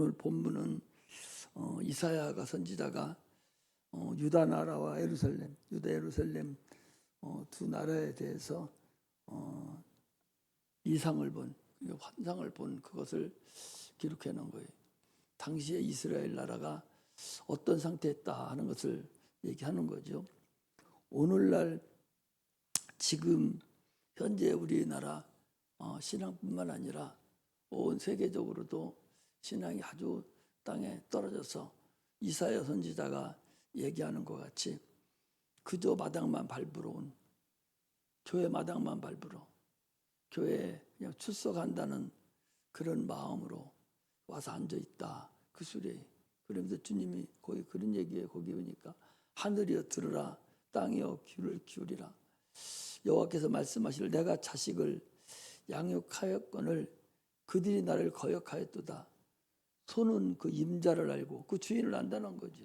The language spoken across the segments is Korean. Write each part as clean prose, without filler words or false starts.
오늘 본문은 이사야가 선지자가 유다 나라와 예루살렘, 유다 예루살렘 두 나라에 대해서 이상을 본, 환상을 본 그것을 기록해 놓은 거예요. 당시에 이스라엘 나라가 어떤 상태였다 하는 것을 얘기하는 거죠. 오늘날 지금 현재 우리나라 신앙뿐만 아니라 온 세계적으로도 신앙이 아주 땅에 떨어져서 이사야 선지자가 얘기하는 것 같이 그저 마당만 밟으러 온, 교회 마당만 밟으러 교회에 그냥 출석한다는 그런 마음으로 와서 앉아있다. 그 소리에. 그러면서 주님이 거기 그런 얘기에 거기 오니까 하늘이여 들으라, 땅이여 귀를 기울이라. 여호와께서 말씀하시길 내가 자식을 양육하였거늘 그들이 나를 거역하였도다. 소는 그 임자를 알고 그 주인을 안다는 거죠.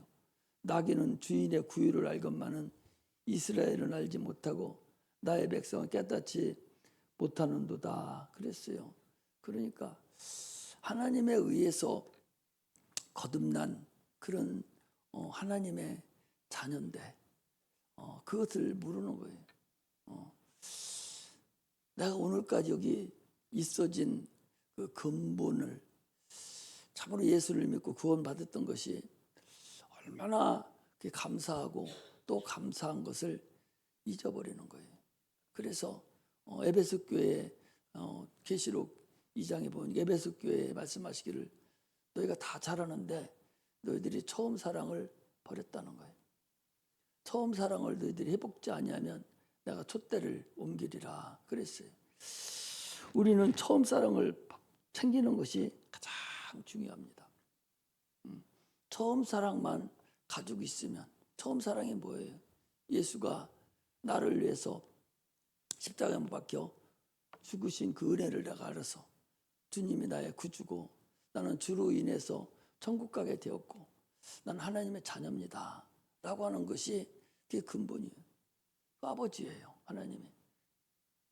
나귀는 주인의 구유를 알건만은 이스라엘은 알지 못하고 나의 백성은 깨닫지 못하는도다. 그랬어요. 그러니까 하나님에 의해서 거듭난 그런 하나님의 자녀인데 그것을 모르는 거예요. 내가 오늘까지 여기 있어진 그 근본을 참으로 예수를 믿고 구원받았던 것이 얼마나 감사하고 또 감사한 것을 잊어버리는 거예요. 그래서 에베소 교회 계시록 2장에 보면 에베소 교회에 말씀하시기를 너희가 다 잘하는데 너희들이 처음 사랑을 버렸다는 거예요. 처음 사랑을 너희들이 회복지 아니하면 내가 촛대를 옮기리라 그랬어요. 우리는 처음 사랑을 챙기는 것이 가장 중요합니다. 처음 사랑만 가지고 있으면 처음 사랑이 뭐예요? 예수가 나를 위해서 십자가에 못 박혀 죽으신 그 은혜를 내가 알아서 주님이 나의 구주고 나는 주로 인해서 천국 가게 되었고 나는 하나님의 자녀입니다 라고 하는 것이 그게 근본이에요. 그 아버지예요. 하나님이.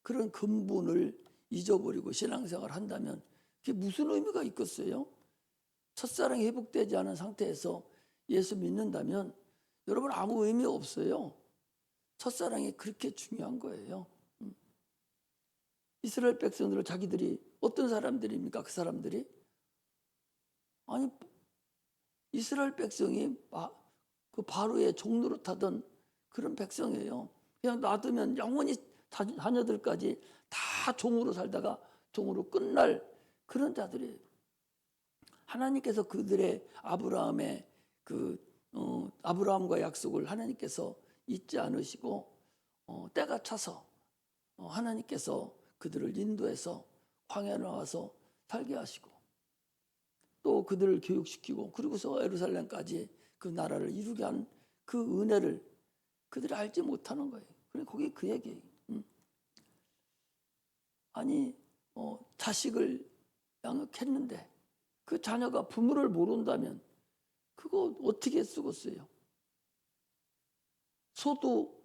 그런 근본을 잊어버리고 신앙생활을 한다면 그게 무슨 의미가 있겠어요? 첫사랑이 회복되지 않은 상태에서 예수 믿는다면 여러분 아무 의미 없어요. 첫사랑이 그렇게 중요한 거예요. 이스라엘 백성들을 자기들이 어떤 사람들입니까? 그 사람들이 아니 이스라엘 백성이 그 바로의 종노릇하던 그런 백성이에요. 그냥 놔두면 영원히 자녀들까지 다 종으로 살다가 종으로 끝날 그런 자들이에요. 하나님께서 그들의 아브라함의 아브라함과 약속을 하나님께서 잊지 않으시고 때가 차서 하나님께서 그들을 인도해서 광야에 나와서 살게 하시고 또 그들을 교육시키고 그리고서 예루살렘까지 그 나라를 이루게 한 그 은혜를 그들이 알지 못하는 거예요. 그러니까 그게 그 얘기예요. 아니 자식을 양육했는데 그 자녀가 부모를 모른다면 그거 어떻게 쓰겠어요? 소도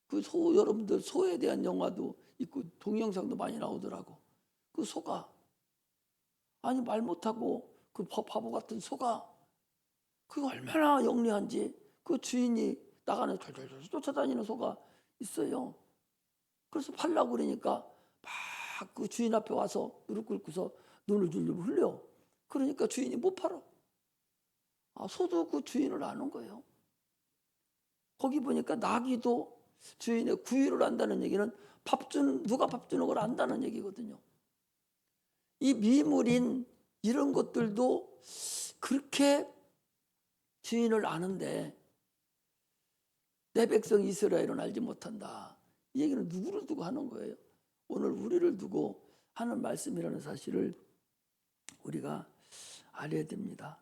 그 소 여러분들 소에 대한 영화도 있고 동영상도 많이 나오더라고. 그 소가 아니 말 못하고 그 바보 같은 소가 그거 얼마나 영리한지 그 주인이 나가는 쫄쫄쫄 쫓아다니는 소가 있어요. 그래서 팔라고 그러니까 막 그 주인 앞에 와서 무릎 꿇고서 눈을 줄줄 흘려. 그러니까 주인이 못 팔아. 소도 그 주인을 아는 거예요. 거기 보니까 나귀도 주인의 구유를 안다는 얘기는 누가 밥 주는 걸 안다는 얘기거든요. 이 미물인 이런 것들도 그렇게 주인을 아는데 내 백성 이스라엘은 알지 못한다. 이 얘기는 누구를 두고 하는 거예요? 오늘 우리를 두고 하는 말씀이라는 사실을 우리가 알아야 됩니다.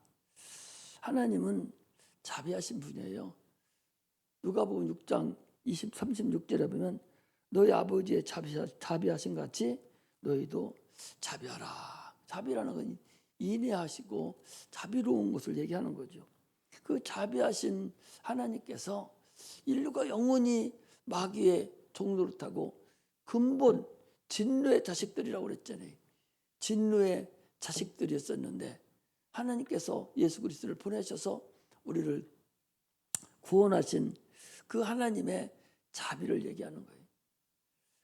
하나님은 자비하신 분이에요. 누가복음 6장 36절에 보면 너희 아버지의 자비하신 같이 너희도 자비하라. 자비라는 건 인내하시고 자비로운 것을 얘기하는 거죠. 그 자비하신 하나님께서 인류가 영원히 마귀의 종노릇하고 근본 진노의 자식들이라고 그랬잖아요. 진노의 자식들이었었는데 하나님께서 예수 그리스도를 보내셔서 우리를 구원하신 그 하나님의 자비를 얘기하는 거예요.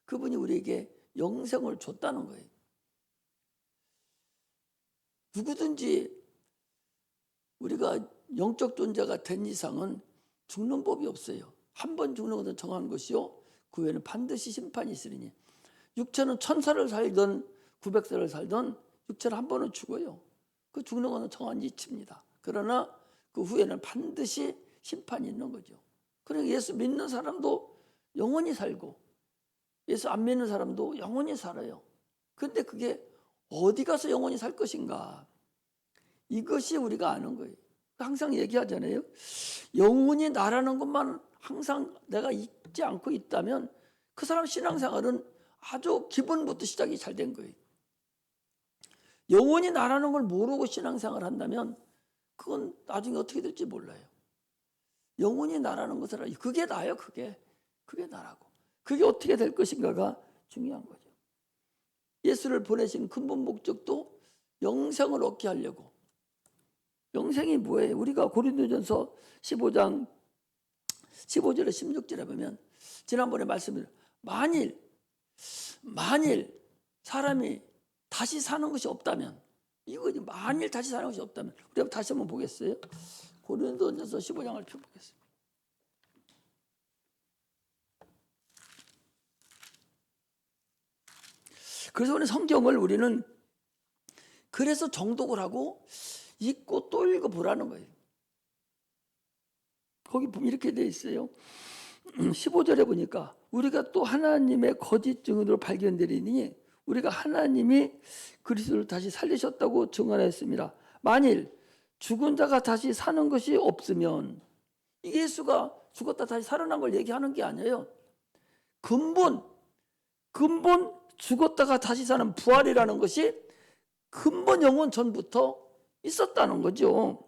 그분이 우리에게 영생을 줬다는 거예요. 누구든지 우리가 영적 존재가 된 이상은 죽는 법이 없어요. 한 번 죽는 것은 정한 것이요 그 후에는 반드시 심판이 있으리니. 육체는 1000살을 살던 900살을 살던 육체는 한 번은 죽어요. 그 죽는 것은 정한 이치입니다. 그러나 그 후에는 반드시 심판이 있는 거죠. 그러니까 예수 믿는 사람도 영원히 살고 예수 안 믿는 사람도 영원히 살아요. 그런데 그게 어디 가서 영원히 살 것인가? 이것이 우리가 아는 거예요. 항상 얘기하잖아요. 영원히 나라는 것만 항상 내가 잊지 않고 있다면 그 사람 신앙생활은 아주 기본부터 시작이 잘 된 거예요. 영원히 나라는 걸 모르고 신앙생활을 한다면 그건 나중에 어떻게 될지 몰라요. 영원히 나라는 것을 알아요. 그게 나예요. 그게 나라고. 그게 어떻게 될 것인가가 중요한 거죠. 예수를 보내신 근본 목적도 영생을 얻게 하려고. 영생이 뭐예요? 우리가 고린도전서 15장 15절에 16절에 보면 지난번에 말씀드린 만일 사람이 다시 사는 것이 없다면 이거지. 만일 다시 사는 것이 없다면 우리가 다시 한번 보겠어요. 고린도전서 15장을 펴보겠습니다. 그래서 우리 성경을 우리는 그래서 정독을 하고 읽고 또 읽어보라는 거예요. 거기 보면 이렇게 돼 있어요. 15절에 보니까 우리가 또 하나님의 거짓 증언으로 발견되리니 우리가 하나님이 그리스도를 다시 살리셨다고 증언했습니다. 만일 죽은 자가 다시 사는 것이 없으면 예수가 죽었다 다시 살아난 걸 얘기하는 게 아니에요. 근본 죽었다가 다시 사는 부활이라는 것이 근본 영원 전부터 있었다는 거죠.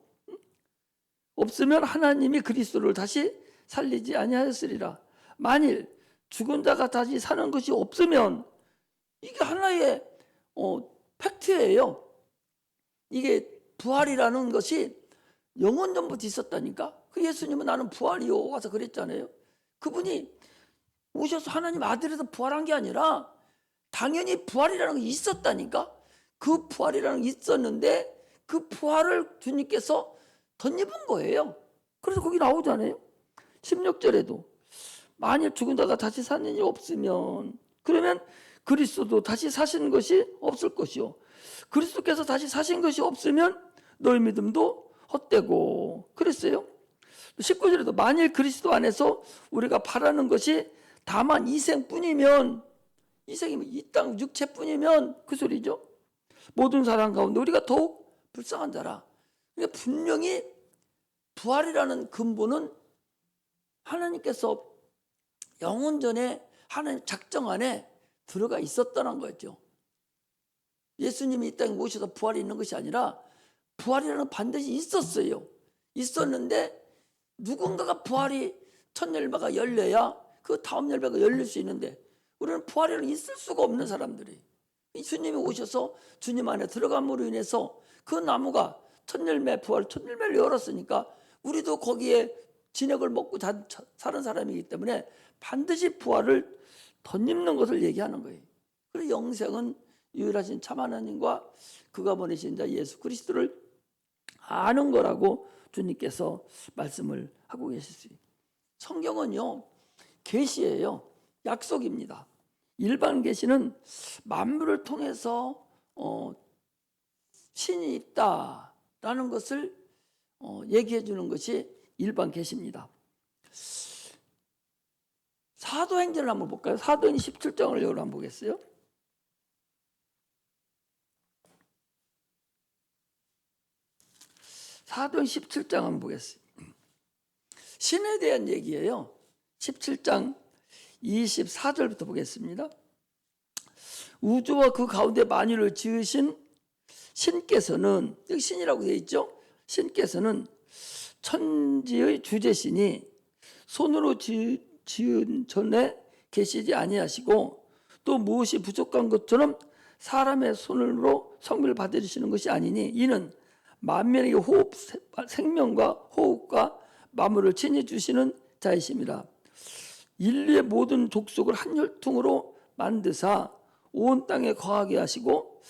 없으면 하나님이 그리스도를 다시 살리지 아니하였으리라. 만일 죽은 자가 다시 사는 것이 없으면 이게 하나의 팩트예요. 이게 부활이라는 것이 영원 전부터 있었다니까. 그 예수님은 나는 부활이요 와서 그랬잖아요. 그분이 오셔서 하나님 아들에서 부활한 게 아니라 당연히 부활이라는 게 있었다니까. 그 부활이라는 게 있었는데 그 부활을 주님께서 덧입은 거예요. 그래서 거기 나오잖아요. 16절에도 만일 죽은 자가 다시 사는 일이 없으면 그러면 그리스도도 다시 사시는 것이 없을 것이요 그리스도께서 다시 사신 것이 없으면 너희 믿음도 헛되고 그랬어요. 19절에도 만일 그리스도 안에서 우리가 바라는 것이 다만 이생뿐이면 이생이면 이 땅 육체뿐이면 그 소리죠. 모든 사람 가운데 우리가 더욱 불쌍한 자라. 그러니까 분명히 부활이라는 근본은 하나님께서 영원 전에 하나님 작정 안에 들어가 있었다는 거죠. 예수님이 이 땅에 오셔서 부활이 있는 것이 아니라 부활이라는 건 반드시 있었어요. 있었는데 누군가가 부활이 첫 열매가 열려야 그 다음 열매가 열릴 수 있는데 우리는 부활이라는 있을 수가 없는 사람들이 주님이 오셔서 주님 안에 들어감으로 인해서 그 나무가 첫 열매 부활 첫 열매를 열었으니까 우리도 거기에 진액을 먹고 사는 사람이기 때문에 반드시 부활을 덧입는 것을 얘기하는 거예요. 그래서 영생은 유일하신 참 하나님과 그가 보내신 자 예수 그리스도를 아는 거라고 주님께서 말씀을 하고 계셨어요. 성경은요 계시예요. 약속입니다. 일반 계시는 만물을 통해서 신이 있다라는 것을 얘기해 주는 것이 일반 계시입니다. 사도행전을 한번 볼까요? 사도행전 17장을 여러분 한번 보겠어요? 사도행전 17장 한번 보겠습니다. 신에 대한 얘기예요. 17장 24절부터 보겠습니다. 우주와 그 가운데 만유를 지으신 신께서는 여기 신이라고 되어 있죠. 신께서는 천지의 주제신이 손으로 지은 전에 계시지 아니하시고 또 무엇이 부족한 것처럼 사람의 손으로 성비를 받으시는 것이 아니니 이는 만민에게 호흡, 생명과 호흡과 만물을 친히 주시는 자이심이라. 인류의 모든 족속을 한 혈통으로 만드사 온 땅에 거하게 하시고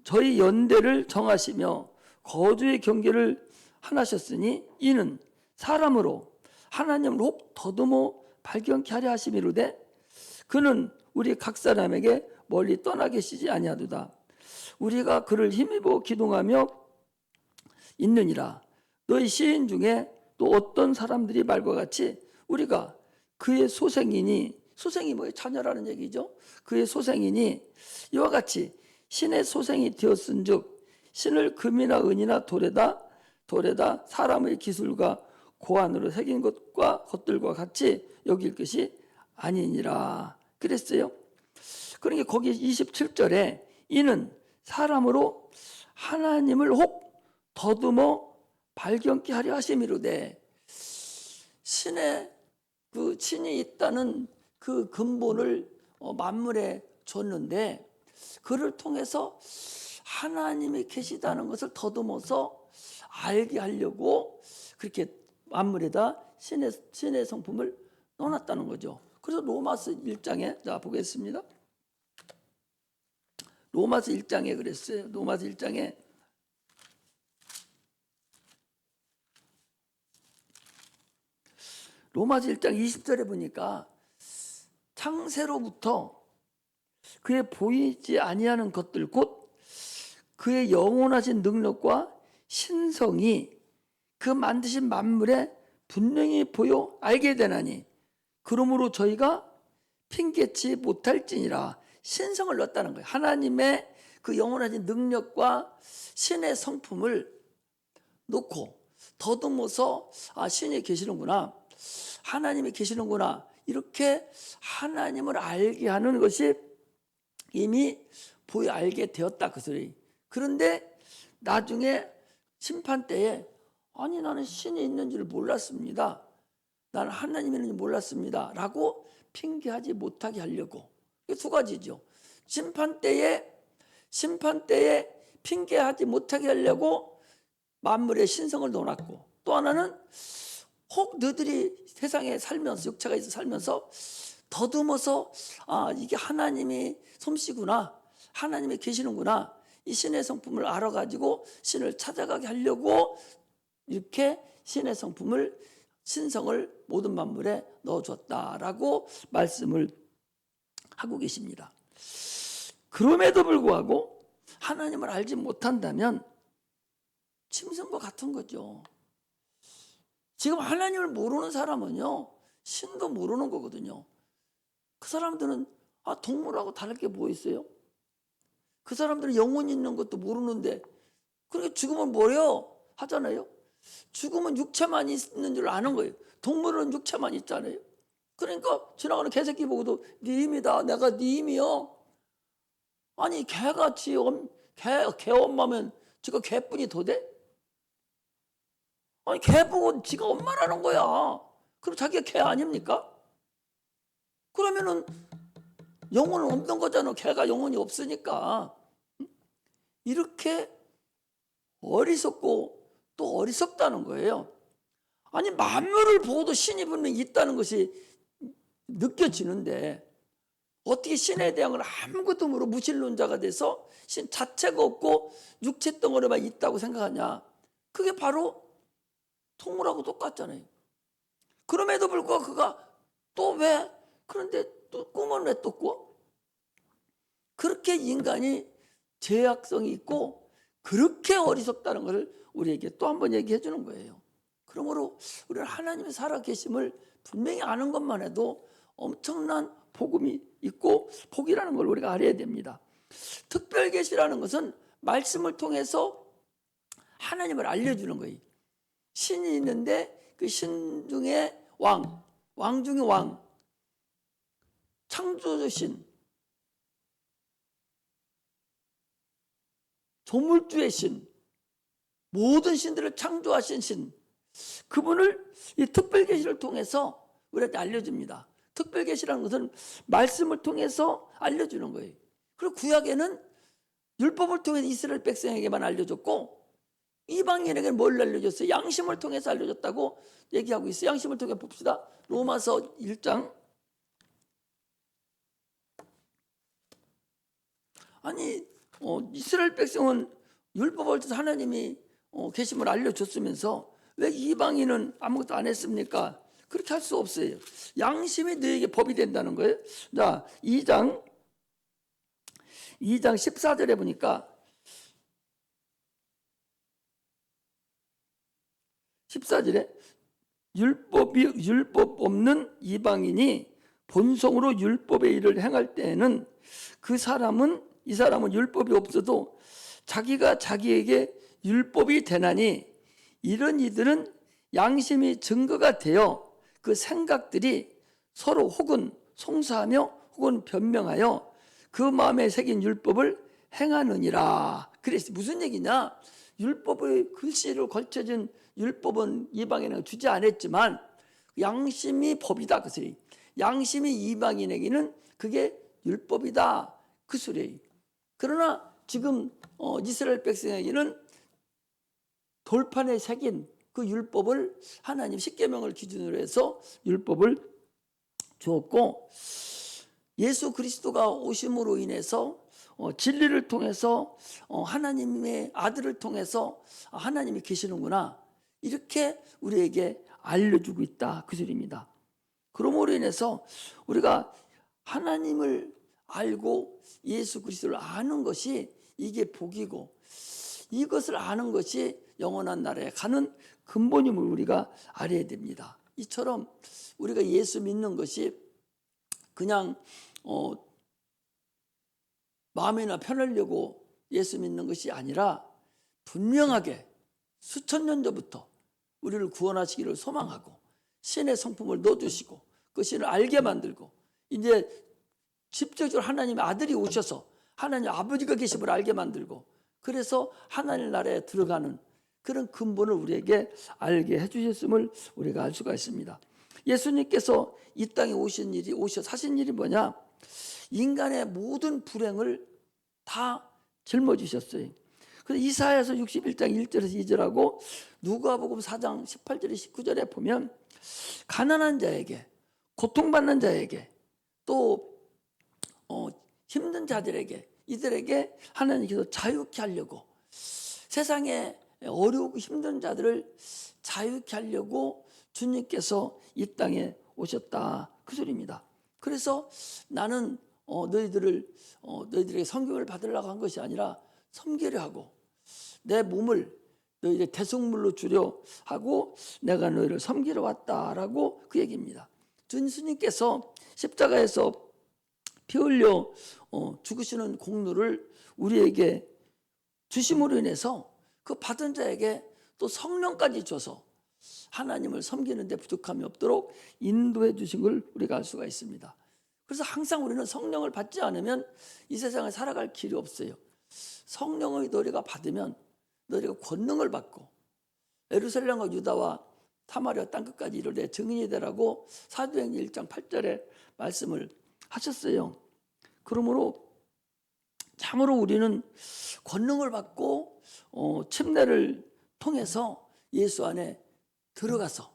저희 연대를 정하시며 거주의 경계를 하나셨으니 이는 사람으로 하나님을 혹 더듬어 발견케 하려 하심이로되 그는 우리 각 사람에게 멀리 떠나 계시지 아니하도다. 우리가 그를 힘입어 기동하며 있느니라. 너희 시인 중에 또 어떤 사람들이 말과 같이 우리가 그의 소생이니, 소생이 뭐예요? 자녀라는 얘기죠. 그의 소생이니 이와 같이 신의 소생이 되었은즉 신을 금이나 은이나 돌에다 사람의 기술과 고안으로 새긴 것들과 같이 여길 것이 아니니라 그랬어요. 그러니까 거기 27절에 이는 사람으로 하나님을 혹 더듬어 발견케 하려 하심이로되 신의 그 신이 있다는 그 근본을 만물에 줬는데 그를 통해서 하나님이 계시다는 것을 더듬어서 알게 하려고 그렇게 만물에다 신의 성품을 넣어놨다는 거죠. 그래서 로마서 1장에 자 보겠습니다. 로마서 1장에 그랬어요. 로마서 1장에 로마서 1장 20절에 보니까 창세로부터 그의 보이지 아니하는 것들 곧 그의 영원하신 능력과 신성이 그 만드신 만물에 분명히 보여 알게 되나니 그러므로 저희가 핑계치 못할지니라. 신성을 넣었다는 거예요. 하나님의 그 영원하신 능력과 신의 성품을 놓고 더듬어서 아 신이 계시는구나, 하나님이 계시는구나, 이렇게 하나님을 알게 하는 것이 이미 보여 알게 되었다 그 소리. 그런데 나중에 심판 때에 아니 나는 신이 있는 줄 몰랐습니다, 나는 하나님이 있는 줄 몰랐습니다 라고 핑계하지 못하게 하려고. 두 가지죠. 심판 때에 핑계하지 못하게 하려고 만물의 신성을 넣어놨고, 또 하나는 혹 너희들이 세상에 살면서 육체가 있어 살면서 더듬어서 아 이게 하나님이 솜씨구나, 하나님이 계시는구나, 이 신의 성품을 알아가지고 신을 찾아가게 하려고 이렇게 신의 성품을 신성을 모든 만물에 넣어줬다라고 말씀을 하고 계십니다. 그럼에도 불구하고 하나님을 알지 못한다면 짐승과 같은 거죠. 지금 하나님을 모르는 사람은요 신도 모르는 거거든요. 그 사람들은 아 동물하고 다를 게 뭐 있어요? 그 사람들은 영혼이 있는 것도 모르는데 그렇게 죽으면 뭐래요? 하잖아요. 죽으면 육체만 있는 줄 아는 거예요. 동물은 육체만 있잖아요. 그러니까 지나가는 개새끼 보고도 네 힘이다, 내가 네 힘이요. 아니 개같이 개 엄마면 지가 개뿐이 더 돼? 아니 개 보고 지가 엄마라는 거야. 그럼 자기가 개 아닙니까? 그러면은 영혼은 없는 거잖아. 개가 영혼이 없으니까. 이렇게 어리석고 또 어리석다는 거예요. 아니 만물을 보고도 신이 분명히 있다는 것이 느껴지는데 어떻게 신에 대한 걸 아무것도 모르고 무신론자가 돼서 신 자체가 없고 육체 덩어리만 있다고 생각하냐. 그게 바로 동물하고 똑같잖아요. 그럼에도 불구하고 그가 또 왜 그런데 또 꿈은 왜 또 꿔? 그렇게 인간이 죄악성이 있고 그렇게 어리석다는 것을 우리에게 또 한 번 얘기해 주는 거예요. 그러므로 우리는 하나님의 살아계심을 분명히 아는 것만 해도 엄청난 복음이 있고 복이라는 걸 우리가 알아야 됩니다. 특별계시라는 것은 말씀을 통해서 하나님을 알려주는 거예요. 신이 있는데 그 신 중에 왕 중에 왕, 창조주신, 조물주의 신, 모든 신들을 창조하신 신, 그분을 이 특별계시를 통해서 우리한테 알려줍니다. 특별계시라는 것은 말씀을 통해서 알려주는 거예요. 그리고 구약에는 율법을 통해 이스라엘 백성에게만 알려줬고 이방인에게는 뭘 알려줬어요? 양심을 통해서 알려줬다고 얘기하고 있어요. 양심을 통해 봅시다. 로마서 1장. 아니 이스라엘 백성은 율법을 통해서 하나님이 계심을 알려줬으면서 왜 이방인은 아무것도 안 했습니까? 그렇게 할 수 없어요. 양심이 너에게 법이 된다는 거예요. 자, 2장 14절에 보니까 14절에 율법 없는 이방인이 본성으로 율법의 일을 행할 때에는 이 사람은 율법이 없어도 자기가 자기에게 율법이 되나니 이런 이들은 양심이 증거가 되어 그 생각들이 서로 혹은 송사하며 혹은 변명하여 그 마음에 새긴 율법을 행하느니라. 그래서 무슨 얘기냐? 율법의 글씨로 걸쳐진 율법은 이방인에게 주지 않았지만 양심이 법이다 그 소리. 양심이 이방인에게는 그게 율법이다 그 소리. 그러나 지금 이스라엘 백성에게는 돌판에 새긴 그 율법을 하나님 십계명을 기준으로 해서 율법을 주었고 예수 그리스도가 오심으로 인해서 진리를 통해서 하나님의 아들을 통해서 하나님이 계시는구나 이렇게 우리에게 알려주고 있다 그 소리입니다. 그러므로 인해서 우리가 하나님을 알고 예수 그리스도를 아는 것이 이게 복이고 이것을 아는 것이 영원한 나라에 가는 근본임을 우리가 알아야 됩니다. 이처럼 우리가 예수 믿는 것이 그냥 마음이나 편하려고 예수 믿는 것이 아니라 분명하게 수천 년 전부터 우리를 구원하시기를 소망하고 신의 성품을 넣어주시고 그 신을 알게 만들고 이제 직접적으로 하나님의 아들이 오셔서 하나님 아버지가 계심을 알게 만들고 그래서 하나님 나라에 들어가는 그런 근본을 우리에게 알게 해주셨음을 우리가 알 수가 있습니다. 예수님께서 이 땅에 오셔 사신 일이 뭐냐? 인간의 모든 불행을 다 짊어지셨어요. 그래서 이사야서 61장 1절에서 2절하고 누가복음 4장 18절에 19절에 보면 가난한 자에게 고통받는 자에게 또 힘든 자들에게 이들에게 하나님께서 자유케 하려고 세상에 어려우고 힘든 자들을 자유케 하려고 주님께서 이 땅에 오셨다 그 소리입니다. 그래서 나는 너희들에게 섬김을 받으려고 한 것이 아니라 섬기려 하고 내 몸을 너희들의 대속물로 주려 하고 내가 너희를 섬기러 왔다라고 그 얘기입니다. 주님께서 십자가에서 피 흘려 죽으시는 공로를 우리에게 주심으로 인해서 그 받은 자에게 또 성령까지 줘서 하나님을 섬기는 데 부족함이 없도록 인도해 주신 걸 우리가 알 수가 있습니다. 그래서 항상 우리는 성령을 받지 않으면 이 세상에 살아갈 길이 없어요. 성령의 너희가 받으면 너희가 권능을 받고 예루살렘과 유다와 사마리아 땅끝까지 이를 내 증인이 되라고 사도행전 1장 8절에 말씀을 하셨어요. 그러므로 참으로 우리는 권능을 받고 침례를 통해서 예수 안에 들어가서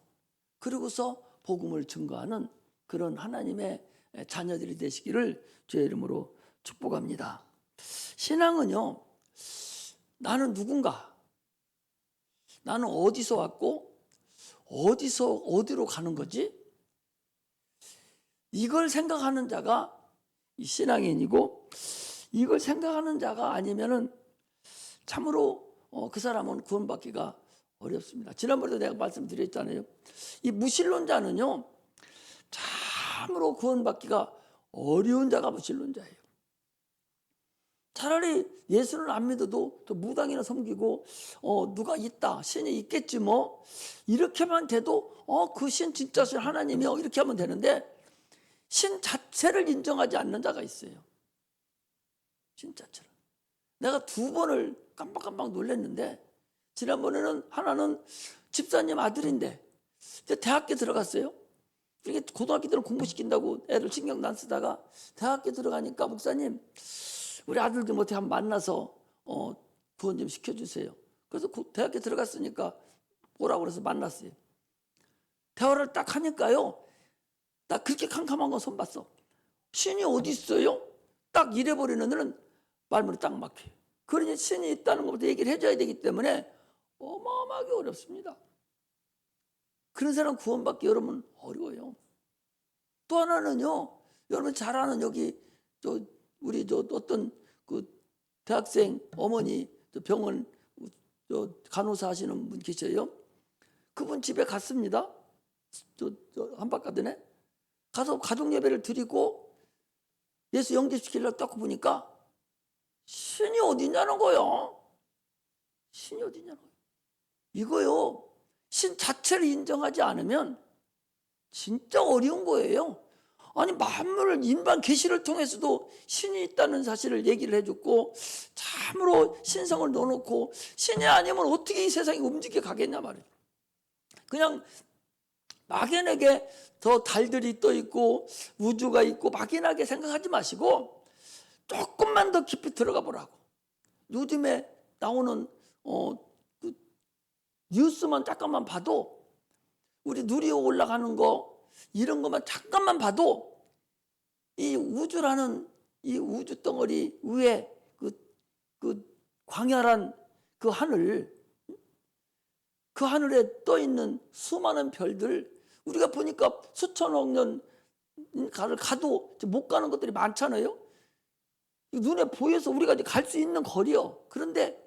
그리고서 복음을 증거하는 그런 하나님의 자녀들이 되시기를 주의 이름으로 축복합니다. 신앙은요, 나는 누군가, 나는 어디서 왔고 어디로 가는 거지? 이걸 생각하는 자가 신앙인이고 이걸 생각하는 자가 아니면은 참으로 그 사람은 구원받기가 어렵습니다. 지난번에도 내가 말씀드렸잖아요. 이 무신론자는요 참으로 구원받기가 어려운 자가 무신론자예요. 차라리 예수를 안 믿어도 또 무당이나 섬기고 누가 있다 신이 있겠지 뭐 이렇게만 돼도 그 신 진짜 신 하나님이요 이렇게 하면 되는데 신 자체를 인정하지 않는 자가 있어요. 신 자체를. 내가 2번을 깜빡깜빡 놀랐는데 지난번에는 하나는 집사님 아들인데 대학교 들어갔어요. 그러니까 고등학교 때는 공부시킨다고 애를 신경 안 쓰다가 대학교 들어가니까 목사님 우리 아들 좀 어떻게 한번 만나서 구원 좀 시켜주세요. 그래서 대학에 들어갔으니까 오라고 그래서 만났어요. 대화를 딱 하니까요, 나 그렇게 캄캄한 건 처음 봤어. 신이 어디 있어요? 딱 이래버리는 애는 말문이 딱 막혀요. 그러니 신이 있다는 것부터 얘기를 해줘야 되기 때문에 어마어마하게 어렵습니다. 그런 사람 구원받기 여러분 어려워요. 또 하나는요, 여러분 잘 아는 여기 우리 어떤 그 대학생 어머니 병원 간호사 하시는 분 계셔요. 그분 집에 갔습니다. 한박가든에 가서 가족 예배를 드리고 예수 영접시키려고 딱 보니까 신이 어디냐는 거요. 신이 어디냐는 거예요. 이거요, 신 자체를 인정하지 않으면 진짜 어려운 거예요. 아니, 만물을 인반 계시를 통해서도 신이 있다는 사실을 얘기를 해줬고, 참으로 신성을 넣어놓고 신이 아니면 어떻게 이 세상이 움직여 가겠냐 말이에요. 그냥 막연하게 더 달들이 떠 있고 우주가 있고 막연하게 생각하지 마시고 조금만 더 깊이 들어가 보라고. 요즘에 나오는 그 뉴스만 잠깐만 봐도, 우리 누리호 올라가는 거 이런 것만 잠깐만 봐도 이 우주라는 이 우주 덩어리 위에 그 광활한 그 하늘에 떠 있는 수많은 별들, 우리가 보니까 수천억 년 가도 못 가는 것들이 많잖아요. 눈에 보여서 우리가 갈 수 있는 거리요. 그런데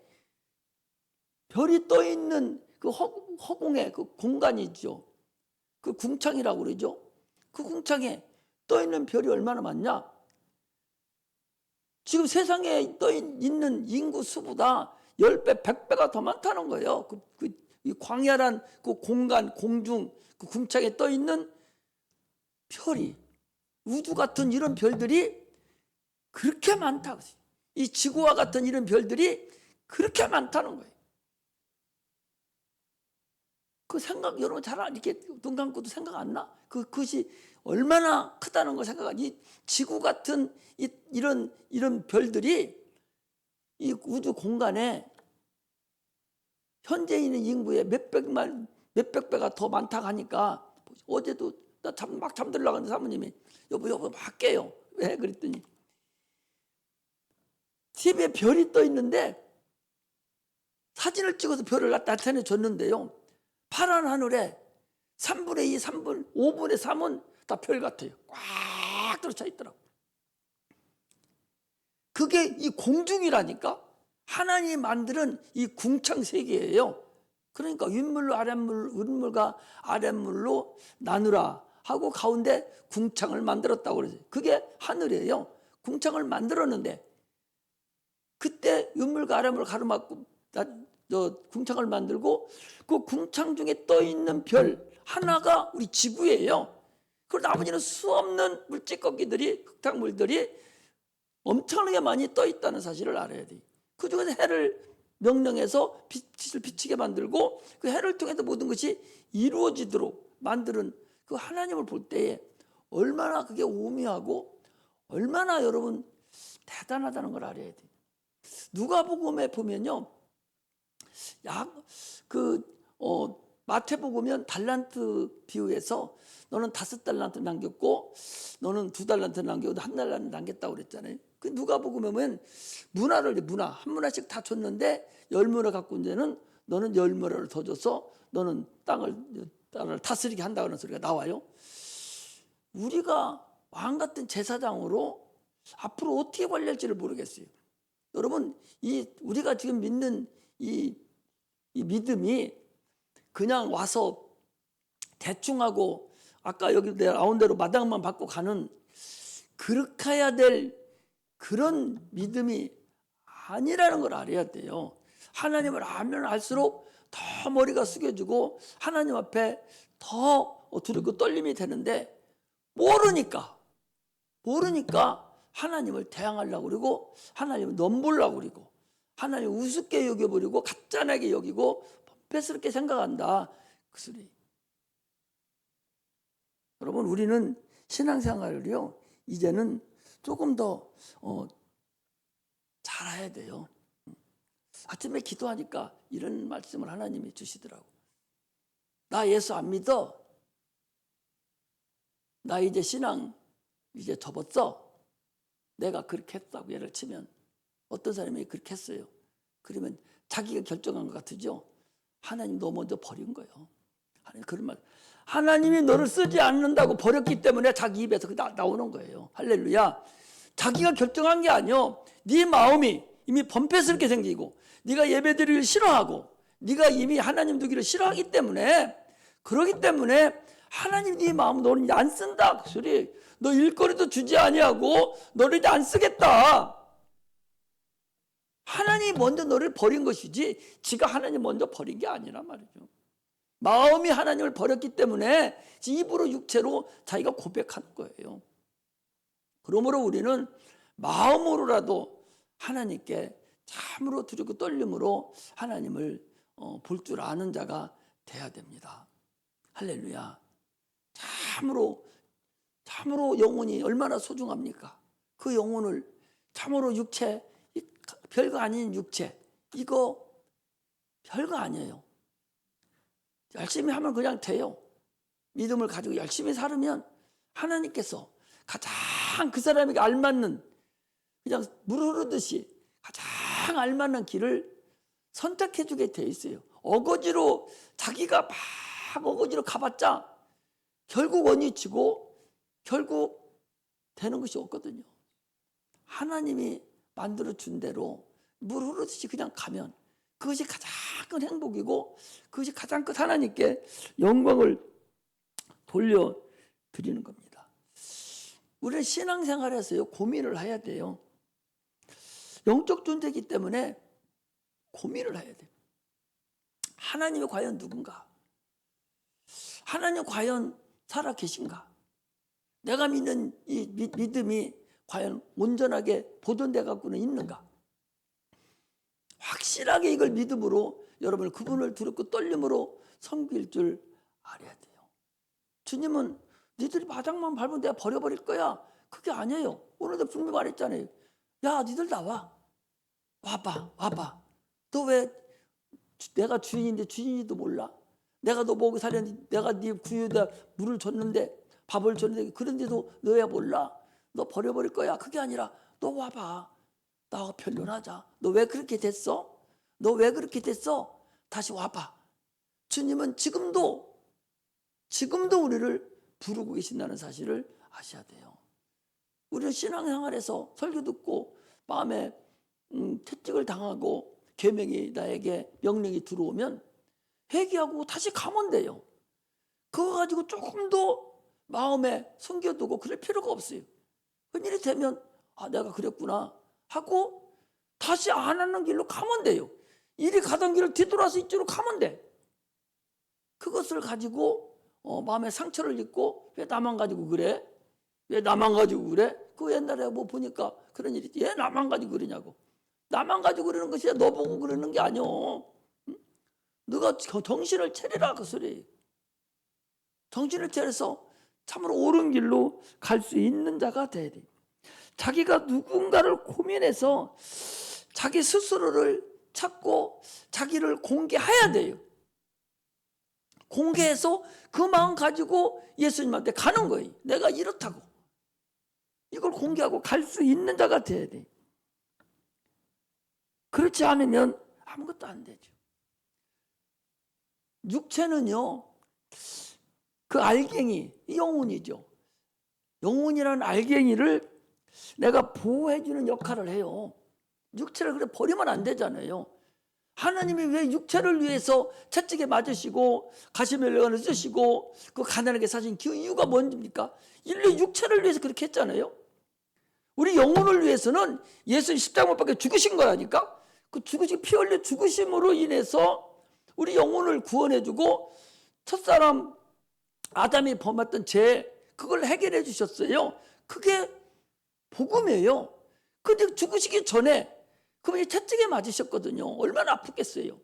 별이 떠 있는 그 허공의 그 공간이죠. 그 궁창이라고 그러죠. 그 궁창에 떠 있는 별이 얼마나 많냐? 지금 세상에 떠 있는 인구 수보다 10배, 100배가 더 많다는 거예요. 이 광활한 그 공간, 공중, 그 궁창에 떠 있는 별이, 우주 같은 이런 별들이 그렇게 많다고. 이 지구와 같은 이런 별들이 그렇게 많다는 거예요. 그 생각, 여러분 잘 이렇게 눈 감고도 생각 안 나? 그것이 얼마나 크다는 걸 생각하니? 지구 같은 이런 별들이 이 우주 공간에 현재 있는 인구의 몇백 배가 더 많다고 하니까, 어제도 나 막 잠들려고 하는데 사모님이 여보 막 깨요. 왜? 그랬더니 TV에 별이 떠 있는데 사진을 찍어서 별을 나타내 줬는데요, 파란 하늘에 3분의 2, 5분의 3은 다 별 같아요. 꽉 들어차 있더라고. 그게 이 공중이라니까. 하나님이 만드는 이 궁창 세계예요. 그러니까 윗물로 아랫물, 윗물과 아랫물로 나누라 하고 가운데 궁창을 만들었다고 그러죠. 그게 하늘이에요. 궁창을 만들었는데 그때 윗물과 아랫물을 가로막고 궁창을 만들고, 그 궁창 중에 떠 있는 별 하나가 우리 지구예요. 그리고 나머지는 수없는 물질꺾기들이, 흙탕물들이 엄청나게 많이 떠 있다는 사실을 알아야 돼요. 그 중에서 해를 명령해서 빛을 비치게 만들고 그 해를 통해서 모든 것이 이루어지도록 만드는 그 하나님을 볼 때에 얼마나 그게 오묘하고 얼마나 여러분 대단하다는 걸 알아야 돼요. 누가복음에 보면요, 마태복음은 달란트 비유에서 너는 5달란트 남겼고 너는 2달란트 남겼고 1달란트 남겼다고 그랬잖아요. 그 누가복음은 한 문화씩 다 줬는데 10문화 갖고 온 데는 너는 10문화를 더 줘서 너는 땅을 다스리게 한다는 소리가 나와요. 우리가 왕 같은 제사장으로 앞으로 어떻게 관리할지를 모르겠어요. 여러분, 우리가 지금 믿는 이 믿음이 그냥 와서 대충 하고 아까 여기 내가 나온 대로 마당만 받고 가는 그렇게 해야 될 그런 믿음이 아니라는 걸 알아야 돼요. 하나님을 알면 알수록 더 머리가 숙여지고 하나님 앞에 더 두렵고 떨림이 되는데, 모르니까 하나님을 대항하려고 그러고 하나님을 넘보려고 그러고 하나님을 우습게 여겨버리고 가짜나게 여기고 뻔뻔스럽게 생각한다, 그 소리. 여러분, 우리는 신앙생활을요 이제는 조금 더 잘해야 돼요. 아침에 기도하니까 이런 말씀을 하나님이 주시더라고. 나 예수 안 믿어? 나 이제 신앙 이제 접었어? 내가 그렇게 했다고 예를 치면 어떤 사람이 그렇게 했어요. 그러면 자기가 결정한 것 같으죠. 하나님 너 먼저 버린 거예요. 하나님 그런 말. 하나님이 너를 쓰지 않는다고 버렸기 때문에 자기 입에서 나오는 거예요. 할렐루야. 자기가 결정한 게 아니요. 네 마음이 이미 범패스럽게 생기고 네가 예배드리기를 싫어하고 네가 이미 하나님 두기를 싫어하기 때문에 그러기 때문에 하나님 네 마음 너는 이제 안 쓴다. 그 소리. 너 일거리도 주지 아니하고 너를 이제 안 쓰겠다. 하나님이 먼저 너를 버린 것이지 지가 하나님 먼저 버린 게 아니란 말이죠. 마음이 하나님을 버렸기 때문에 입으로 육체로 자기가 고백하는 거예요. 그러므로 우리는 마음으로라도 하나님께 참으로 두렵고 떨림으로 하나님을 볼 줄 아는 자가 돼야 됩니다. 할렐루야. 참으로 영혼이 얼마나 소중합니까? 그 영혼을 참으로 육체, 별거 아닌 육체, 이거 별거 아니에요. 열심히 하면 그냥 돼요. 믿음을 가지고 열심히 살으면 하나님께서 가장 그 사람에게 알맞는 그냥 물 흐르듯이 가장 알맞는 길을 선택해 주게 돼 있어요. 어거지로 자기가 막 어거지로 가봤자 결국 원위치고 결국 되는 것이 없거든요. 하나님이 만들어 준 대로 물 흐르듯이 그냥 가면 그것이 가장 큰 행복이고 그것이 가장 큰 하나님께 영광을 돌려드리는 겁니다. 우리는 신앙생활에서요 고민을 해야 돼요. 영적 존재이기 때문에 고민을 해야 돼요. 하나님이 과연 누군가? 하나님 과연 살아 계신가? 내가 믿는 이 믿음이 과연 온전하게 보존돼 갖고는 있는가? 확실하게 이걸 믿음으로 여러분 그분을 두렵고 떨림으로 섬길 줄 알아야 돼요. 주님은 니들이 바닥만 밟으면 내가 버려버릴 거야. 그게 아니에요. 오늘도 분명히 말했잖아요. 야 니들 나와. 와봐. 너 왜 내가 주인인데 주인인지도 몰라? 내가 너 먹이 살렸는데 내가 네 구유에다 물을 줬는데 밥을 줬는데 그런데도 너야 몰라? 너 버려버릴 거야. 그게 아니라 너 와봐. 나하고 변론하자. 너 왜 그렇게 됐어? 너 왜 그렇게 됐어? 다시 와봐. 주님은 지금도 우리를 부르고 계신다는 사실을 아셔야 돼요. 우리는 신앙생활에서 설교 듣고 마음에 채찍을 당하고 계명이 나에게 명령이 들어오면 회개하고 다시 가면 돼요. 그거 가지고 조금 더 마음에 숨겨두고 그럴 필요가 없어요. 그런 일이 되면 내가 그랬구나 하고 다시 안 하는 길로 가면 돼요. 이리 가던 길을 뒤돌아서 이쪽으로 가면 돼. 그것을 가지고 마음에 상처를 입고 왜 나만 가지고 그래? 왜 나만 가지고 그래? 그 옛날에 뭐 보니까 그런 일이 왜 나만 가지고 그러냐고. 나만 가지고 그러는 것이 너 보고 그러는 게 아니오. 너가 정신을 차리라 그 소리. 정신을 차려서 참으로 옳은 길로 갈 수 있는 자가 돼야 돼. 자기가 누군가를 고민해서 자기 스스로를 찾고 자기를 공개해야 돼요. 공개해서 그 마음 가지고 예수님한테 가는 거예요. 내가 이렇다고. 이걸 공개하고 갈 수 있는 자가 돼야 돼. 그렇지 않으면 아무것도 안 되죠. 육체는요, 그 알갱이, 영혼이죠. 영혼이라는 알갱이를 내가 보호해주는 역할을 해요. 육체를 그래 버리면 안 되잖아요. 하나님이 왜 육체를 위해서 채찍에 맞으시고 가시멜로wan을 쓰시고 그 가난하게 사신 그 이유가 뭔입니까? 인류 육체를 위해서 그렇게 했잖아요. 우리 영혼을 위해서는 예수님 십자가 못 박혀 죽으신 거라니까. 그 죽으신 피 흘려 죽으심으로 인해서 우리 영혼을 구원해주고 첫사람 아담이 범했던 죄 그걸 해결해 주셨어요. 그게 복음이에요. 근데 죽으시기 전에 그분이 채찍에 맞으셨거든요. 얼마나 아프겠어요.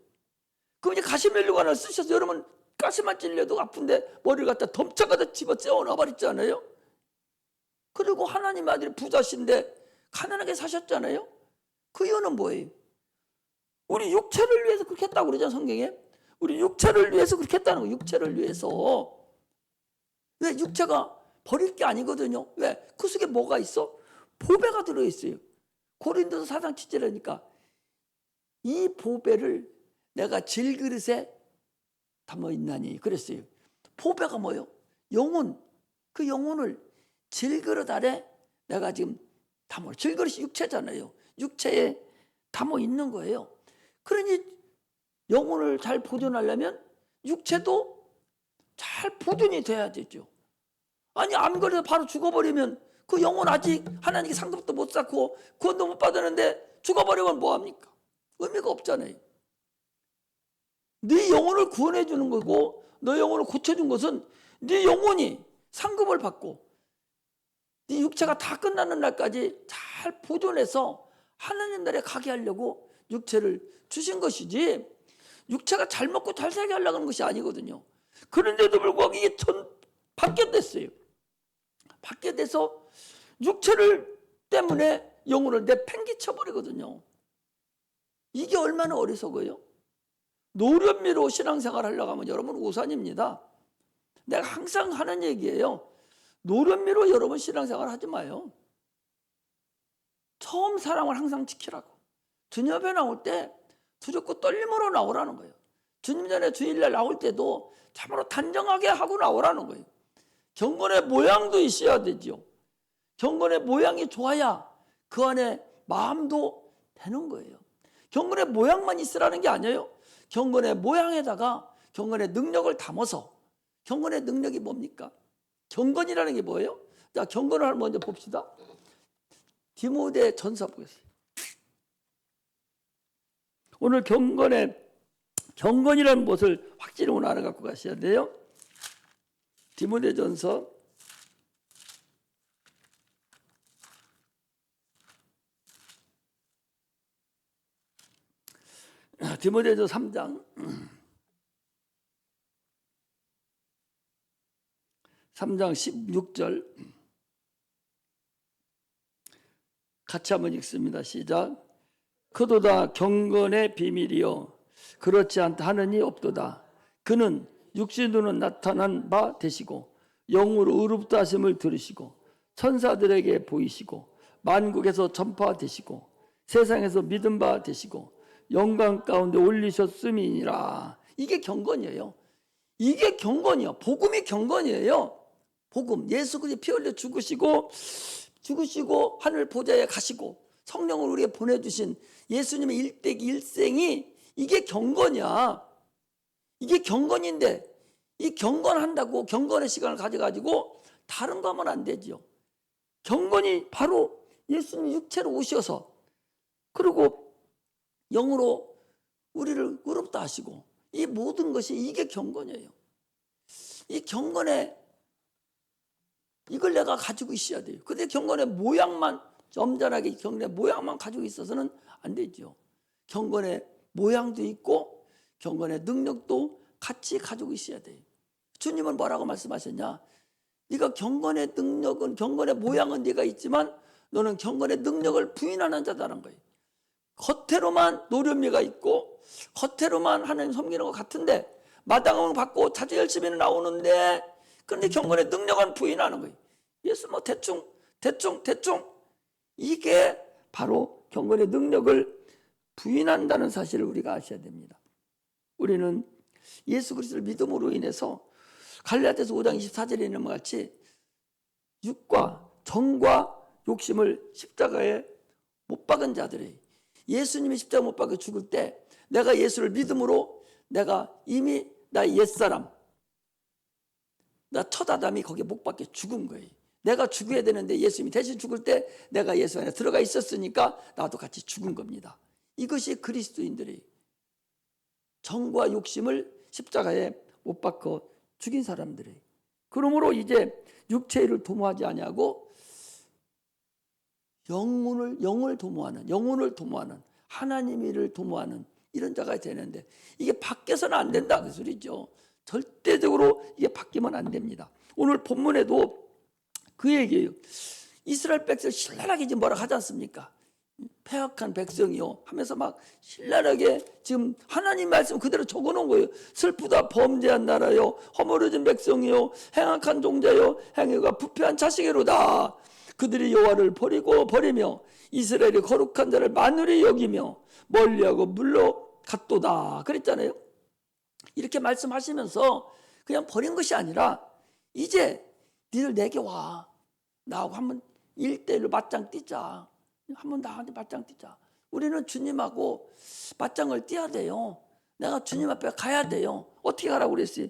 그분이 가시멜로wan을 쓰셔서 여러분 가시만 찔려도 아픈데 머리를 갖다 덤쳐가다 집어 넣어버렸잖아요. 그리고 하나님 아들이 부자신데 가난하게 사셨잖아요. 그 이유는 뭐예요? 우리 육체를 위해서 그렇게 했다고 그러잖아요, 성경에. 우리 육체를 위해서 그렇게 했다는 거예요. 육체를 위해서. 왜? 육체가 버릴 게 아니거든요. 왜? 그 속에 뭐가 있어? 보배가 들어있어요. 고린도서 4장 7절이니까 이 보배를 내가 질그릇에 담아 있나니 그랬어요. 보배가 뭐예요? 영혼. 그 영혼을 질그릇 아래 내가 지금 담아. 질그릇이 육체잖아요. 육체에 담아 있는 거예요. 그러니 영혼을 잘 보존하려면 육체도 잘 보존이 돼야 되죠. 아니 암 걸려서 바로 죽어버리면 그 영혼 아직 하나님께 상급도 못 쌓고 구원도 못 받았는데 죽어버리면 뭐합니까? 의미가 없잖아요. 네 영혼을 구원해 주는 거고 너 영혼을 고쳐준 것은 네 영혼이 상급을 받고 네 육체가 다 끝나는 날까지 잘 보존해서 하나님 나라에 가게 하려고 육체를 주신 것이지 육체가 잘 먹고 잘 살게 하려고 하는 것이 아니거든요. 그런데도 불구하고 이게 받게 됐어요. 받게 돼서 육체를 때문에 영혼을 내팽개쳐 버리거든요. 이게 얼마나 어리석어요? 노련미로 신앙생활 하려고 하면 여러분 오산입니다. 내가 항상 하는 얘기예요. 노련미로 여러분 신앙생활 하지 마요. 처음 사랑을 항상 지키라고. 주님 앞에 나올 때 두렵고 떨림으로 나오라는 거예요. 주님 전에 주일날 나올 때도 참으로 단정하게 하고 나오라는 거예요. 경건의 모양도 있어야 되죠. 경건의 모양이 좋아야 그 안에 마음도 되는 거예요. 경건의 모양만 있으라는 게 아니에요. 경건의 모양에다가 경건의 능력을 담아서. 경건의 능력이 뭡니까? 경건이라는 게 뭐예요? 자, 경건을 먼저 봅시다. 디모데 전서 보겠습니다. 오늘 경건이라는 것을 확실히 오늘 알아갖고 가셔야 돼요. 디모데 전서 3장 16절 같이 한번 읽습니다. 시작. 그도다 경건의 비밀이요 그렇지 않다 하느니 없도다. 그는 육신으로 나타난 바 되시고 영으로 의롭다 하심을 들으시고 천사들에게 보이시고 만국에서 전파되시고 세상에서 믿음 바 되시고 영광 가운데 올리셨음이니라. 이게 경건이에요. 이게 경건이요. 복음이 경건이에요. 복음. 예수 그리스도 피 흘려 죽으시고 하늘 보좌에 가시고 성령을 우리에게 보내주신 예수님의 일대기 일생이 이게 경건이야. 이게 경건인데 이 경건한다고 경건의 시간을 가져가지고 다른 거 하면 안 되죠. 경건이 바로 예수님 육체로 오셔서 그리고 영으로 우리를 의롭다 하시고 이 모든 것이 이게 경건이에요. 이 경건에 이걸 내가 가지고 있어야 돼요. 근데 경건의 모양만 점잖하게 경건의 모양만 가지고 있어서는 안 되죠. 경건의 모양도 있고 경건의 능력도 같이 가지고 있어야 돼요. 주님은 뭐라고 말씀하셨냐? 네가 경건의 능력은 경건의 모양은 네가 있지만 너는 경건의 능력을 부인하는 자다라는 거예요. 겉으로만 노련미가 있고 겉으로만 하나님 섬기는 것 같은데 마땅함을 받고 자주 열심히는 나오는데 그런데 경건의 능력은 부인하는 거예요. 예수 뭐 대충 이게 바로 경건의 능력을 부인한다는 사실을 우리가 아셔야 됩니다. 우리는 예수 그리스도를 믿음으로 인해서 갈라디아서 5장 24절에 있는 것 같이 육과 정과 욕심을 십자가에 못 박은 자들이 예수님이 십자가 못 박혀 죽을 때 내가 예수를 믿음으로 내가 이미 나 옛사람 나 첫 아담이 거기에 못 박혀 죽은 거예요. 내가 죽어야 되는데 예수님이 대신 죽을 때 내가 예수 안에 들어가 있었으니까 나도 같이 죽은 겁니다. 이것이 그리스도인들의 정과 욕심을 십자가에 못 박혀 죽인 사람들이. 그러므로 이제 육체를 도모하지 아니하고 영을 도모하는 하나님을 도모하는 이런 자가 되는데 이게 바뀌어서는 안 된다 그 소리죠. 절대적으로 이게 바뀌면 안 됩니다. 오늘 본문에도 그 얘기예요. 이스라엘 백성을 신랄하게 지금 뭐라 하지 않습니까? 패역한 백성이요 하면서 막 신랄하게 지금 하나님 말씀 그대로 적어놓은 거예요. 슬프다 범죄한 나라요, 허물어진 백성이요, 행악한 종자요, 행위가 부패한 자식이로다. 그들이 여호와를 버리며 이스라엘의 거룩한 자를 만홀히 여기며 멀리하고 물러갔도다 그랬잖아요. 이렇게 말씀하시면서 그냥 버린 것이 아니라 이제 니들 내게 와, 나하고 한번 1대1로 맞짱 뛰자. 한번 나한테 맞짱 뛰자. 우리는 주님하고 맞짱을 뛰어야 돼요. 내가 주님 앞에 가야 돼요. 어떻게 가라고 그랬어요?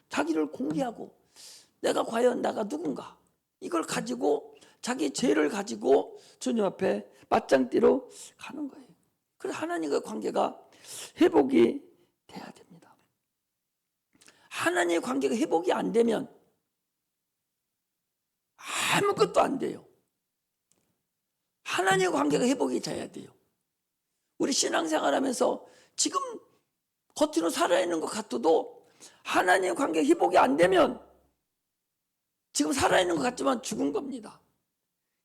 자기를 공개하고 내가 과연 내가 누군가, 이걸 가지고 자기 죄를 가지고 주님 앞에 맞짱 뛰러 가는 거예요. 그래서 하나님과 관계가 회복이 돼야 됩니다. 하나님의 관계가 회복이 안 되면 아무것도 안 돼요. 하나님의 관계가 회복이 돼야 돼요. 우리 신앙생활하면서 지금 겉으로 살아있는 것 같아도 하나님의 관계가 회복이 안 되면 지금 살아있는 것 같지만 죽은 겁니다.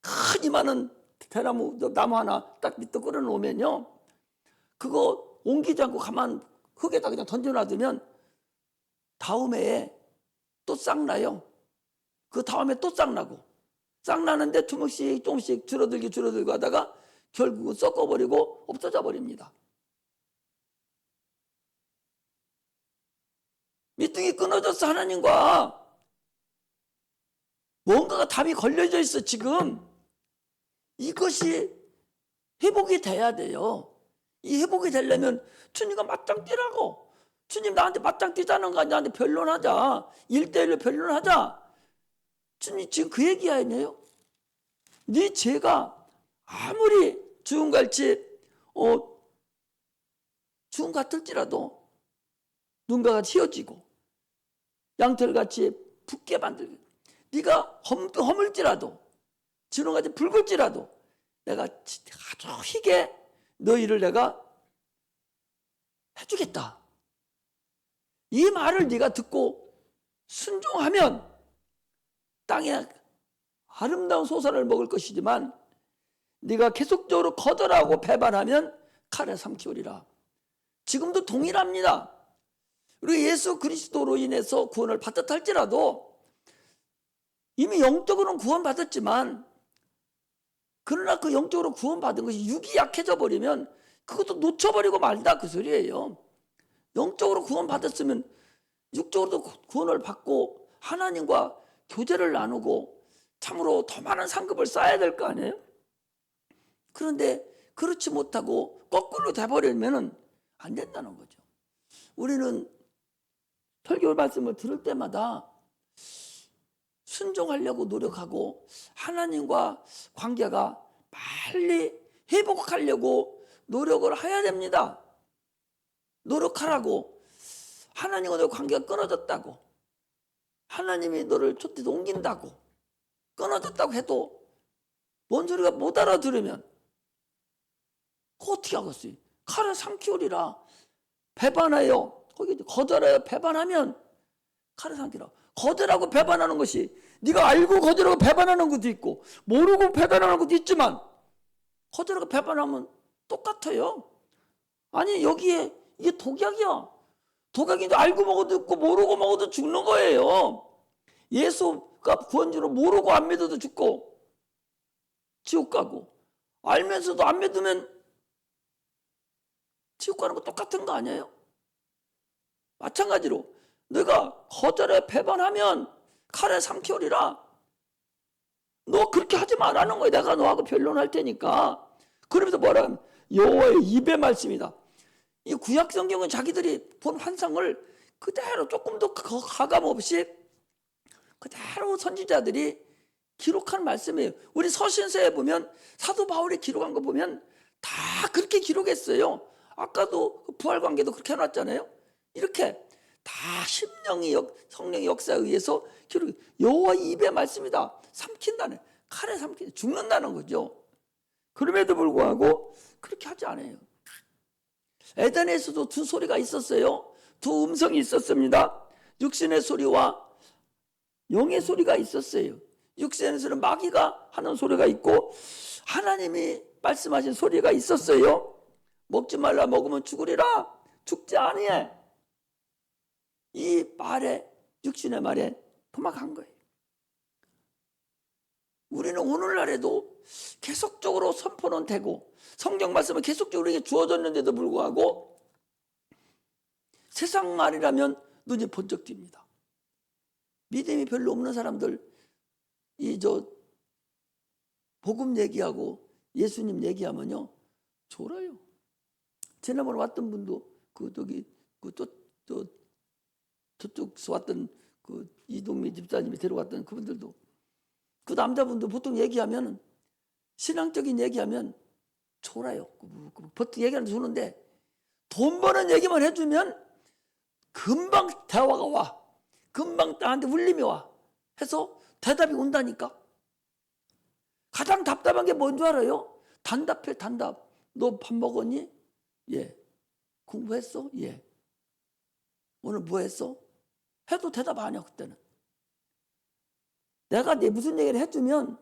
큰 이만한 대나무 나무 하나 딱 밑에 끌어놓으면요, 그거 옮기지 않고 가만 흙에다 그냥 던져놔두면 다음 해에 또 싹나요. 그 다음에 또 싹나고, 싹나는데 조금씩 줄어들고 하다가 결국은 썩어버리고 없어져 버립니다. 밑둥이 끊어졌어. 하나님과 뭔가가 답이 걸려져 있어. 지금 이것이 회복이 돼야 돼요. 이 회복이 되려면 주님과 맞짱 뛰라고. 주님 나한테 맞짱 뛰자는 거 아니야. 나한테 변론하자. 1대1로 변론하자. 주님 지금 그 얘기 아니에요? 네 죄가 아무리 주홍같이 주홍 같을지라도 눈과 같이 휘어지고 양털같이 붓게 만들고, 네가 허물지라도 주홍같이 붉을지라도 내가 아주 희게 너희를 내가 해주겠다. 이 말을 네가 듣고 순종하면 땅에 아름다운 소산을 먹을 것이지만 네가 계속적으로 거절하고 배반하면 칼에 삼키우리라. 지금도 동일합니다. 우리 예수 그리스도로 인해서 구원을 받았다 할지라도 이미 영적으로는 구원받았지만, 그러나 그 영적으로 구원받은 것이 육이 약해져 버리면 그것도 놓쳐버리고 말다 그 소리예요. 영적으로 구원받았으면 육적으로도 구원을 받고 하나님과 교제를 나누고 참으로 더 많은 상급을 쌓아야 될 거 아니에요? 그런데 그렇지 못하고 거꾸로 돼버리면 안 된다는 거죠. 우리는 설교 말씀을 들을 때마다 순종하려고 노력하고 하나님과 관계가 빨리 회복하려고 노력을 해야 됩니다. 노력하라고. 하나님과 너의 관계가 끊어졌다고, 하나님이 너를 쫓아서 옮긴다고, 끊어졌다고 해도 뭔 소리가 못 알아들으면 그거 어떻게 하겠어요? 칼을 삼키우리라. 배반하여, 거기 거절하여 배반하면 칼을 삼키라. 거절하고 배반하는 것이, 네가 알고 거절하고 배반하는 것도 있고 모르고 배반하는 것도 있지만 거절하고 배반하면 똑같아요. 아니 여기에 이게 독약이야. 독약인데 알고 먹어도 있고 모르고 먹어도 죽는 거예요. 예수가 구원주로 모르고 안 믿어도 죽고 지옥 가고, 알면서도 안 믿으면 지옥 가는 거 똑같은 거 아니에요? 마찬가지로 내가 거절해 배반하면 칼에 삼키우리라. 너 그렇게 하지 말라는 거야. 내가 너하고 변론할 테니까. 그러면서 뭐라 하면 여호와의 입의 말씀이다. 이 구약 성경은 자기들이 본 환상을 그대로 조금도 가감 없이 그대로 선지자들이 기록한 말씀이에요. 우리 서신서에 보면 사도 바울이 기록한 거 보면 다 그렇게 기록했어요. 아까도 부활관계도 그렇게 해놨잖아요. 이렇게 다 성령의 역사에 의해서 기록. 여호와의 입의 말씀이다. 삼킨다네. 칼에 삼킨다. 죽는다는 거죠. 그럼에도 불구하고 그렇게 하지 않아요. 에덴에서도 두 소리가 있었어요. 두 음성이 있었습니다. 육신의 소리와 영의 소리가 있었어요. 육신에서는 마귀가 하는 소리가 있고 하나님이 말씀하신 소리가 있었어요. 먹지 말라, 먹으면 죽으리라, 죽지 아니해. 이 말에, 육신의 말에 도망간 거예요. 우리는 오늘날에도 계속적으로 선포는 되고 성경 말씀은 계속적으로 우리에게 주어졌는데도 불구하고 세상 말이라면 눈이 번쩍 띕니다. 믿음이 별로 없는 사람들 복음 얘기하고 예수님 얘기하면요 졸아요. 지난번에 왔던 분도 저쪽에서 왔던 이동미 집사님이 데려갔던 그분들도 그 남자분도 보통 얘기하면 신앙적인 얘기하면 졸아요. 보통 얘기하는 좋은데 돈 버는 얘기만 해주면 금방 대화가 와. 금방 나한테 울림이 와. 해서 대답이 온다니까. 가장 답답한 게 뭔 줄 알아요? 단답해, 단답. 너 밥 먹었니? 예. 공부했어? 예. 오늘 뭐 했어? 해도 대답 안 해요, 그때는. 내가 무슨 얘기를 해주면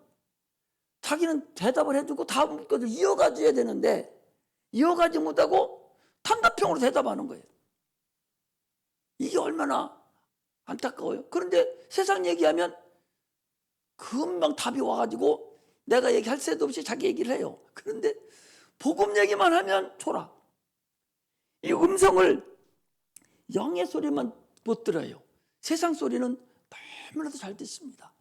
자기는 대답을 해주고 다음 것을 이어가줘야 되는데 이어가지 못하고 단답형으로 대답하는 거예요. 이게 얼마나 안타까워요. 그런데 세상 얘기하면 금방 답이 와가지고 내가 얘기할 새도 없이 자기 얘기를 해요. 그런데 복음 얘기만 하면 졸아. 이 음성을 영의 소리만 못 들어요. 세상 소리는 너무나도 잘 듣습니다.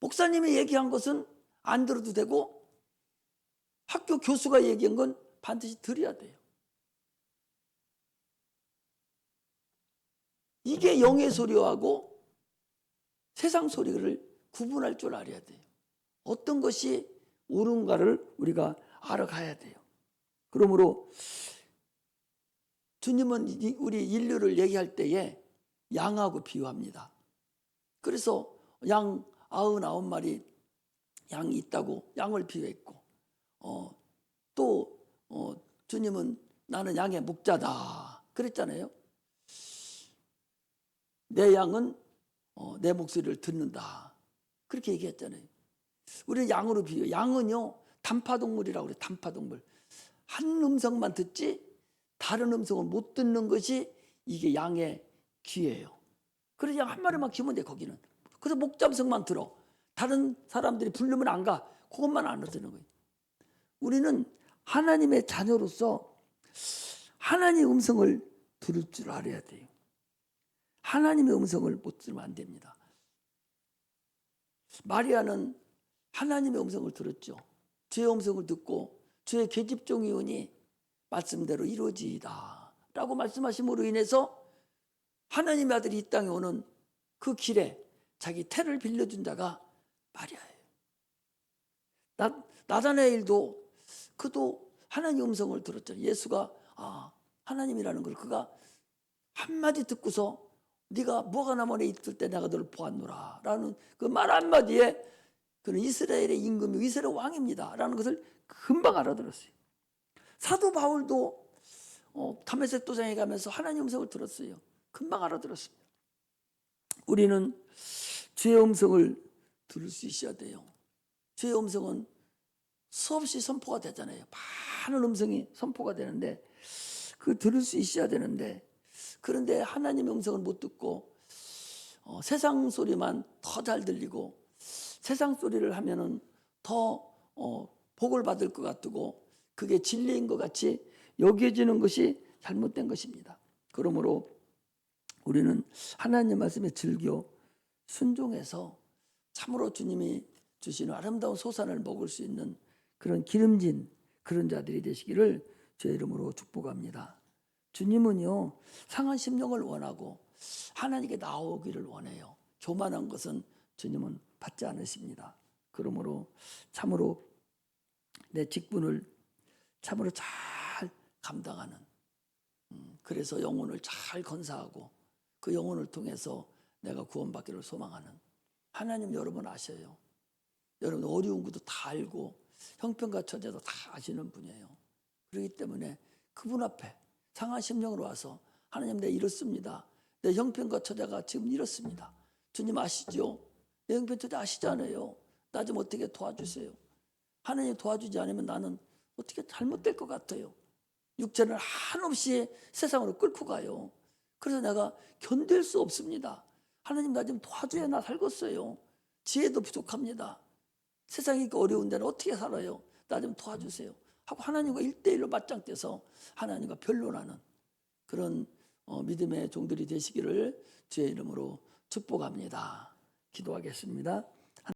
목사님이 얘기한 것은 안 들어도 되고 학교 교수가 얘기한 건 반드시 들어야 돼요. 이게 영의 소리하고 세상 소리를 구분할 줄 알아야 돼요. 어떤 것이 옳은가를 우리가 알아가야 돼요. 그러므로 주님은 우리 인류를 얘기할 때에 양하고 비유합니다. 그래서 양 99마리 양이 있다고 양을 비유했고 또 주님은 나는 양의 목자다 그랬잖아요. 내 양은 내 목소리를 듣는다 그렇게 얘기했잖아요. 우리는 양으로 비유. 양은요 단파동물이라고 그래요. 단파동물. 한 음성만 듣지 다른 음성을 못 듣는 것이 이게 양의 귀예요. 그래서 양 한 마리만 키우면 돼. 거기는. 그래서 목잠성만 들어. 다른 사람들이 부르면 안 가. 그것만 안 듣는 거예요. 우리는 하나님의 자녀로서 하나님의 음성을 들을 줄 알아야 돼요. 하나님의 음성을 못 들으면 안 됩니다. 마리아는 하나님의 음성을 들었죠. 주의 음성을 듣고 주의 계집종이오니 말씀대로 이루어지이다 라고 말씀하심으로 인해서 하나님의 아들이 이 땅에 오는 그 길에 자기 태를 빌려준 자가 마리아예요. 나다나엘도 그도 하나님의 음성을 들었잖아요. 예수가 하나님이라는 걸 그가 한마디 듣고서 네가 뭐가 남원에 있을 때 내가 너를 보았노라 라는 그 말 한마디에 그는 이스라엘의 임금이 이스라엘 왕입니다 라는 것을 금방 알아들었어요. 사도 바울도 다메섹 도상에 가면서 하나님 음성을 들었어요. 금방 알아들었습니다. 우리는 주의 음성을 들을 수 있어야 돼요. 주의 음성은 수없이 선포가 되잖아요. 많은 음성이 선포가 되는데 그 들을 수 있어야 되는데 그런데 하나님의 음성을 못 듣고 세상 소리만 더 잘 들리고 세상 소리를 하면은 더 복을 받을 것 같고 그게 진리인 것 같이 여겨지는 것이 잘못된 것입니다. 그러므로 우리는 하나님 말씀에 즐겨 순종해서 참으로 주님이 주시는 아름다운 소산을 먹을 수 있는 그런 기름진 그런 자들이 되시기를 주의 이름으로 축복합니다. 주님은요 상한 심령을 원하고 하나님께 나오기를 원해요. 교만한 것은 주님은 받지 않으십니다. 그러므로 참으로 내 직분을 참으로 잘 감당하는 그래서 영혼을 잘 건사하고 그 영혼을 통해서 내가 구원받기를 소망하는 하나님 여러분 아셔요. 여러분 어려운 것도 다 알고 형편과 처제도 다 아시는 분이에요. 그렇기 때문에 그분 앞에 상한 심령으로 와서 하나님 내가 이렇습니다. 내 형편과 처제가 지금 이렇습니다. 주님 아시죠? 영편처제 아시잖아요. 나 좀 어떻게 도와주세요. 하나님 도와주지 않으면 나는 어떻게 잘못될 것 같아요. 육체를 한없이 세상으로 끌고 가요. 그래서 내가 견딜 수 없습니다. 하나님 나 좀 도와줘야 나 살겠어요. 지혜도 부족합니다. 세상이 이렇게 어려운 데는 어떻게 살아요. 나 좀 도와주세요. 하고 하나님과 1대1로 맞짱 떠서 하나님과 변론하는 그런 믿음의 종들이 되시기를 주의 이름으로 축복합니다. 기도하겠습니다.